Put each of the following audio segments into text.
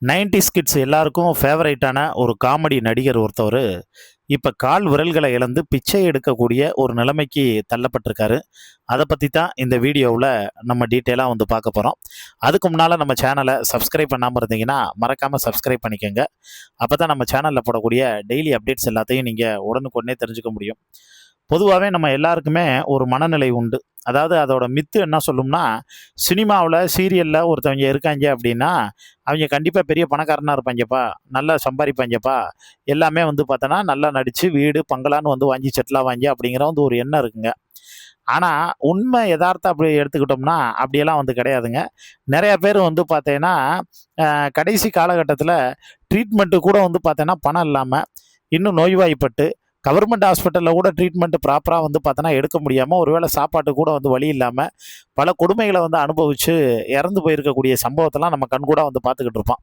90s kids எல்லாருக்கும் ஃபேவரைட்டான ஒரு comedy நடிகர் ஒருத்தவர் இப்போ கால் விரல்களை இழந்து பிச்சை எடுக்கக்கூடிய ஒரு நிலைமைக்கு தள்ளப்பட்டிருக்காரு. அதை பற்றி தான் இந்த வீடியோவில் நம்ம டீட்டெயிலாக வந்து பார்க்க போகிறோம். அதுக்கு முன்னால் நம்ம சேனலை சப்ஸ்கிரைப் பண்ணாமல் இருந்தீங்கன்னா மறக்காமல் சப்ஸ்கிரைப் பண்ணிக்கோங்க. அப்போ தான் நம்ம சேனலில் போடக்கூடிய டெய்லி அப்டேட்ஸ் எல்லாத்தையும் நீங்கள் உடனுக்குடனே தெரிஞ்சுக்க முடியும். பொதுவாகவே நம்ம எல்லாருக்குமே ஒரு மனநிலை உண்டு. அதாவது அதோட மித்து என்ன சொல்லும்னா, சினிமாவில் சீரியலில் ஒருத்தவங்க இருக்காங்க அப்படின்னா அவங்க கண்டிப்பாக பெரிய பணக்காரனாக இருப்பாங்கப்பா, நல்லா சம்பாதிப்பாங்கப்பா, எல்லாமே வந்து பார்த்தோன்னா நல்லா நடித்து வீடு பங்களான்னு வந்து வாங்கி செட்டிலாக வாங்கி அப்படிங்கிற வந்து ஒரு எண்ணம் இருக்குங்க. ஆனால் உண்மை யதார்த்தம் அப்படி எடுத்துக்கிட்டோம்னா அப்படியெல்லாம் வந்து கிடையாதுங்க. நிறையா பேர் வந்து பார்த்தீங்கன்னா கடைசி காலகட்டத்தில் ட்ரீட்மெண்ட்டு கூட வந்து பார்த்தீங்கன்னா பணம் இல்லாமல் இன்னும் நோய்வாய்ப்பட்டு கவர்மெண்ட் ஹாஸ்பிட்டலில் கூட ட்ரீட்மெண்ட் ப்ராப்பராக வந்து பார்த்தோன்னா எடுக்க முடியாமல் ஒருவேளை சாப்பாட்டு கூட வந்து வழி இல்லாமல் பல கொடுமைகளை வந்து அனுபவித்து இறந்து போயிருக்கக்கூடிய சம்பவத்தெல்லாம் நம்ம கண்கூட வந்து பார்த்துக்கிட்டு இருப்போம்.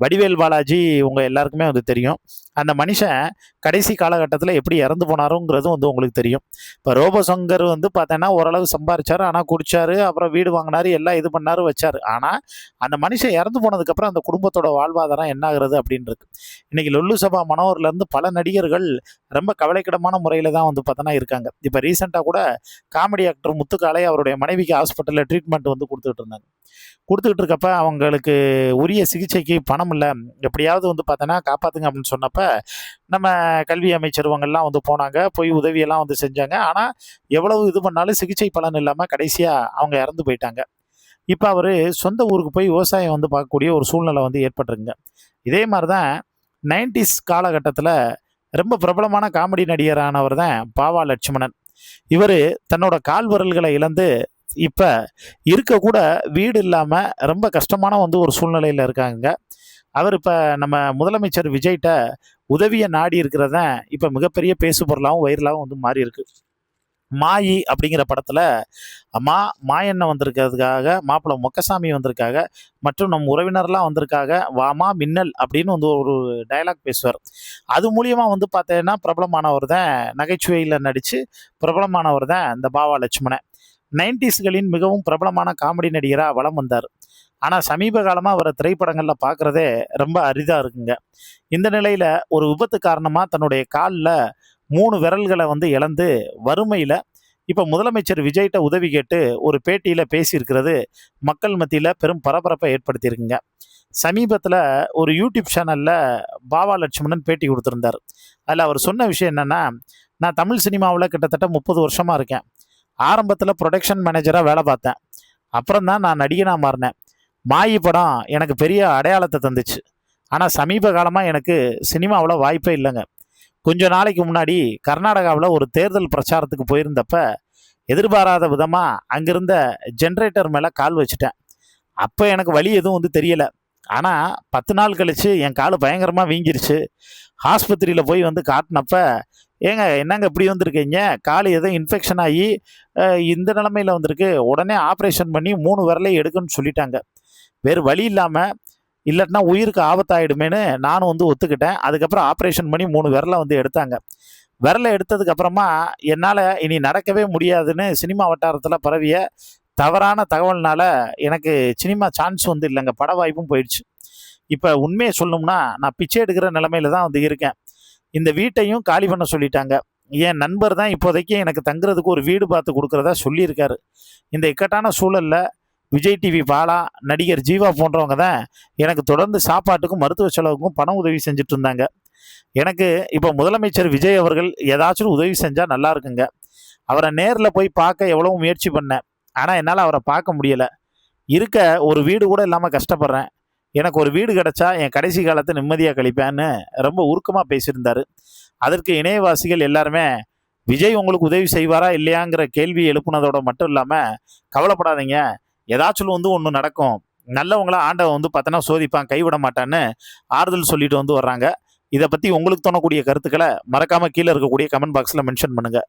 வடிவேல் பாலாஜி உங்கள் எல்லாருக்குமே வந்து தெரியும். அந்த மனுஷன் கடைசி காலகட்டத்தில் எப்படி இறந்து போனாருங்கிறதும் வந்து உங்களுக்கு தெரியும். இப்போ ரோபோசங்கர் வந்து பார்த்தோன்னா ஓரளவு சம்பாரிச்சார், ஆனால் குடித்தார், அப்புறம் வீடு வாங்கினார், எல்லாம் இது பண்ணார் வச்சார். ஆனால் அந்த மனுஷன் இறந்து போனதுக்கப்புறம் அந்த குடும்பத்தோட வாழ்வாதாரம் என்ன ஆகுறது அப்படின்றது. இன்றைக்கி லொல்லு சபா மனோர்லேருந்து பல நடிகர்கள் ரொம்ப கவலைக்கிடமான முறையில் தான் வந்து பார்த்தோன்னா இருக்காங்க. இப்போ ரீசெண்டாக கூட காமெடி ஆக்டர் முத்துக்காலை அவருடைய மனைவிக்கு ஹாஸ்பிட்டலில் ட்ரீட்மெண்ட் வந்து கொடுத்துக்கிட்டு இருக்கப்ப அவங்களுக்கு உரிய சிகிச்சைக்கு பணம் இல்லை, எப்படியாவது வந்து பார்த்தோன்னா காப்பாற்றுங்க அப்படின்னு சொன்னப்போ நம்ம கல்வி அமைச்சருவங்கள்லாம் வந்து போனாங்க, போய் உதவியெல்லாம் வந்து செஞ்சாங்க. ஆனால் எவ்வளவு இது பண்ணாலும் சிகிச்சை பலன் இல்லாமல் கடைசியாக அவங்க இறந்து போயிட்டாங்க. இப்போ அவர் சொந்த ஊருக்கு போய் விவசாயம் வந்து பார்க்கக்கூடிய ஒரு சூழ்நிலை வந்து ஏற்பட்டுருங்க. இதே மாதிரி தான் 90s காலகட்டத்தில் ரொம்ப பிரபலமான காமெடி நடிகரானவர் தான் பாவா லட்சுமணன். இவர் தன்னோட கால் விரல்களை இழந்து இப்போ இருக்கக்கூட வீடு இல்லாமல் ரொம்ப கஷ்டமான வந்து ஒரு சூழ்நிலையில் இருக்காங்க. அவர் இப்போ நம்ம முதலமைச்சர் விஜய்கிட்ட உதவியை நாடி இருக்கிறத இப்போ மிகப்பெரிய பேசு பொருளாகவும் வைரலாகவும் வந்து மாறி இருக்கு. மாயி அப்படிங்கிற படத்தில் மாயண்ணன் வந்திருக்கிறதுக்காக மாப்பிள்ளை மொக்கசாமி வந்திருக்காங்க, மற்றும் நம் உறவினர்லாம் வந்திருக்காங்க, வாமா மின்னல் அப்படின்னு வந்து ஒரு டைலாக் பேசுவார். அது மூலியமாக வந்து பார்த்தீங்கன்னா பிரபலமானவர் தான், நகைச்சுவையில் நடித்து பிரபலமானவர் தான் இந்த பாவா லட்சுமணன். 90ஸ்களின் மிகவும் பிரபலமான காமெடி நடிகராக வலம் வந்தார். ஆனால் சமீப காலமாக அவரை திரைப்படங்களில் பார்க்குறதே ரொம்ப அரிதாக இருக்குங்க. இந்த நிலையில் ஒரு விபத்து காரணமாக தன்னுடைய காலில் 3 விரல்களை வந்து இழந்து வறுமையில் இப்போ முதலமைச்சர் விஜய்கிட்ட உதவி கேட்டு ஒரு பேட்டியில் பேசியிருக்கிறது மக்கள் மத்தியில் பெரும் பரபரப்பை ஏற்படுத்தியிருக்குங்க. சமீபத்தில் ஒரு யூடியூப் சேனலில் பாவா லட்சுமணன் பேட்டி கொடுத்துருந்தார். அதில் அவர் சொன்ன விஷயம் என்னென்னா, நான் தமிழ் சினிமாவில் கிட்டத்தட்ட 30 வருஷமாக இருக்கேன். ஆரம்பத்தில் ப்ரொடக்ஷன் மேனேஜராக வேலை பார்த்தேன், அப்புறம் தான் நான் நடிகனாக மாறினேன். மாயி படம் எனக்கு பெரிய அடையாளத்தை தந்துச்சு. ஆனால் சமீப காலமாக எனக்கு சினிமாவில் வாய்ப்பே இல்லைங்க. கொஞ்ச நாளைக்கு முன்னாடி கர்நாடகாவில் ஒரு தேர்தல் பிரச்சாரத்துக்கு போயிருந்தப்ப எதிர்பாராத விதமாக அங்கிருந்த ஜென்ரேட்டர் மேலே கால் வச்சுட்டேன். அப்போ எனக்கு வலி எதுவும் வந்து தெரியலை. ஆனால் 10 நாள் கழித்து என் கால் பயங்கரமாக வீங்கிருச்சு. ஆஸ்பத்திரியில் போய் வந்து காட்டினப்ப, ஏங்க என்னங்க இப்படி வந்திருக்கீங்க, கால் எதோ இன்ஃபெக்ஷன் ஆகி இந்த நிலமையில் வந்திருக்கு, உடனே ஆப்ரேஷன் பண்ணி 3 விரலையும் எடுக்குன்னு சொல்லிட்டாங்க. வேறு வழி இல்லாமல், இல்லைன்னா உயிருக்கு ஆபத்தாயிடுமேனு நானும் வந்து ஒத்துக்கிட்டேன். அதுக்கப்புறம் ஆப்ரேஷன் பண்ணி 3 விரலை வந்து எடுத்தாங்க. விரலை எடுத்ததுக்கப்புறமா என்னால் இனி நடக்கவே முடியாதுன்னு சினிமா வட்டாரத்தில் பரவிய தவறான தகவல்னால எனக்கு சினிமா சான்ஸ் வந்து இல்லைங்க, பட வாய்ப்பும் போயிடுச்சு. இப்போ உண்மையை சொல்லணும்னா நான் பிச்சை எடுக்கிற நிலமையில தான் வந்து இருக்கேன். இந்த வீட்டையும் காலி பண்ண சொல்லிட்டாங்க. என் நண்பர் தான் இப்போதைக்கு எனக்கு தங்குறதுக்கு ஒரு வீடு பார்த்து கொடுக்குறதா சொல்லியிருக்காரு. இந்த இக்கட்டான சூழலில் விஜய் டிவி பாலா, நடிகர் ஜீவா போன்றவங்க தான் எனக்கு தொடர்ந்து சாப்பாட்டுக்கும் மருத்துவ செலவுக்கும் பண உதவி செஞ்சுட்டு இருந்தாங்க. எனக்கு இப்போ முதலமைச்சர் விஜய் அவர்கள் ஏதாச்சும் உதவி செஞ்சால் நல்லா இருக்குங்க. அவரை நேரில் போய் பார்க்க எவ்வளோ முயற்சி பண்ணேன், ஆனால் என்னால் அவரை பார்க்க முடியலை. இருக்க ஒரு வீடு கூட இல்லாமல் கஷ்டப்படுறேன். எனக்கு ஒரு வீடு கிடச்சா என் கடைசி காலத்தை நிம்மதியாக கழிப்பேன்னு ரொம்ப உருக்கமாக பேசியிருந்தார். அதற்கு இணையவாசிகள் எல்லாருமே விஜய் உங்களுக்கு உதவி செய்வாரா இல்லையாங்கிற கேள்வி எழுப்புனதோட மட்டும் இல்லாமல், கவலைப்படாதீங்க, ஏதாச்சும் வந்து ஒன்று நடக்கும், நல்லவங்களா ஆண்டவன் வந்து பார்த்தோன்னா சோதிப்பான், கைவிட மாட்டான்னு ஆறுதல் சொல்லிட்டு வந்து வர்றாங்க. இதை பற்றி உங்களுக்கு தோணக்கூடிய கருத்துக்களை மறக்காமல் கீழே இருக்கக்கூடிய கமெண்ட் பாக்ஸில் மென்ஷன் பண்ணுங்கள்.